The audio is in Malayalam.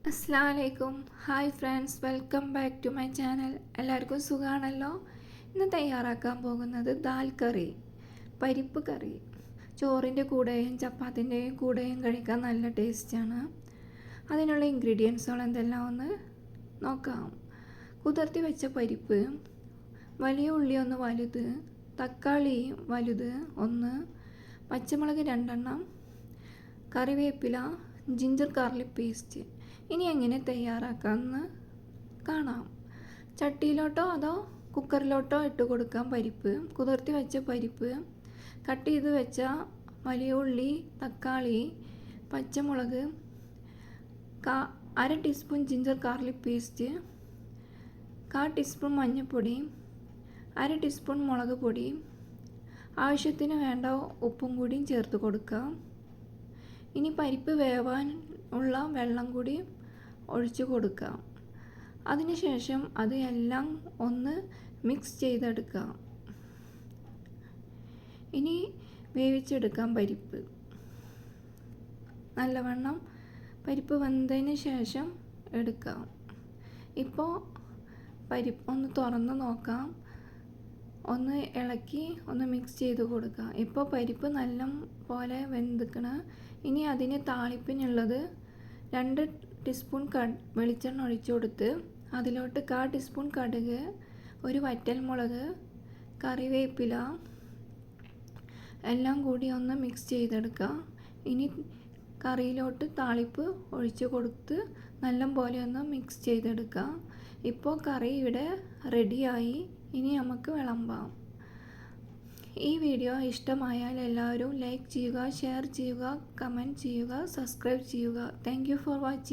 അസ്സലാമലൈക്കും. Hi friends, welcome back to my channel. എല്ലാവർക്കും സുഖമാണല്ലോ. ഇന്ന് തയ്യാറാക്കാൻ പോകുന്നത് ദാൽ കറി, പരിപ്പ് കറി. ചോറിൻ്റെ കൂടെയും ചപ്പാത്തിൻ്റെയും കൂടെയും കഴിക്കാൻ നല്ല ടേസ്റ്റാണ്. അതിനുള്ള ഇൻഗ്രീഡിയൻസുകൾ എന്തെല്ലാം ഒന്ന് നോക്കാം. കുതിർത്തി വെച്ച പരിപ്പ്, വലിയ ഉള്ളി ഒന്ന് വലുത്, തക്കാളി വലുത് ഒന്ന്, പച്ചമുളക് 2 കറിവേപ്പില, ജിഞ്ചർ ഗാർലിക് പേസ്റ്റ്. ഇനി എങ്ങനെ തയ്യാറാക്കാമെന്ന് കാണാം. ചട്ടിയിലോട്ടോ അതോ കുക്കറിലോട്ടോ ഇട്ട് കൊടുക്കാം. പരിപ്പ്, കുതിർത്തി വെച്ച പരിപ്പ്, കട്ട് ചെയ്ത് വെച്ച വലിയ ഉള്ളി, തക്കാളി, പച്ചമുളക്, 1/2 teaspoon ginger garlic paste, 1/4 teaspoon മഞ്ഞൾപ്പൊടി, 1/2 ടീസ്പൂൺ മുളക് പൊടി, ആവശ്യത്തിന് വേണ്ട ഉപ്പും കൂടിയും ചേർത്ത് കൊടുക്കാം. ഇനി പരിപ്പ് വേവാൻ ഉള്ള വെള്ളം കൂടി ഒഴിച്ചു കൊടുക്കാം. അതിനുശേഷം അത് എല്ലാം ഒന്ന് മിക്സ് ചെയ്തെടുക്കാം. ഇനി വേവിച്ചെടുക്കാം പരിപ്പ്. നല്ലവണ്ണം പരിപ്പ് വെന്തതിന് ശേഷം എടുക്കാം. ഇപ്പോൾ പരിപ്പ് ഒന്ന് തുറന്ന് നോക്കാം. ഒന്ന് ഇളക്കി ഒന്ന് മിക്സ് ചെയ്ത് കൊടുക്കാം. ഇപ്പോൾ പരിപ്പ് നല്ല പോലെ വെന്തിക്കണ്. ഇനി അതിന് താളിപ്പിനുള്ളത് 2 ടീസ്പൂൺ വെളിച്ചെണ്ണ ഒഴിച്ചു കൊടുത്ത് അതിലോട്ട് 1/4 ടീസ്പൂൺ കടുക്, ഒരു വറ്റൽമുളക്, കറിവേപ്പില എല്ലാം കൂടി ഒന്ന് മിക്സ് ചെയ്തെടുക്കാം. ഇനി കറിയിലോട്ട് താളിപ്പ് ഒഴിച്ചു കൊടുത്ത് നല്ല പോലെ ഒന്ന് മിക്സ് ചെയ്തെടുക്കാം. ഇപ്പോൾ കറി ഇവിടെ റെഡിയായി. ഇനി നമുക്ക് വിളമ്പാം. ഈ വീഡിയോ ഇഷ്ടമായാൽ എല്ലാവരും ലൈക്ക് ചെയ്യുക, ഷെയർ ചെയ്യുക, കമൻറ്റ് ചെയ്യുക, സബ്സ്ക്രൈബ് ചെയ്യുക. Thank you for watching.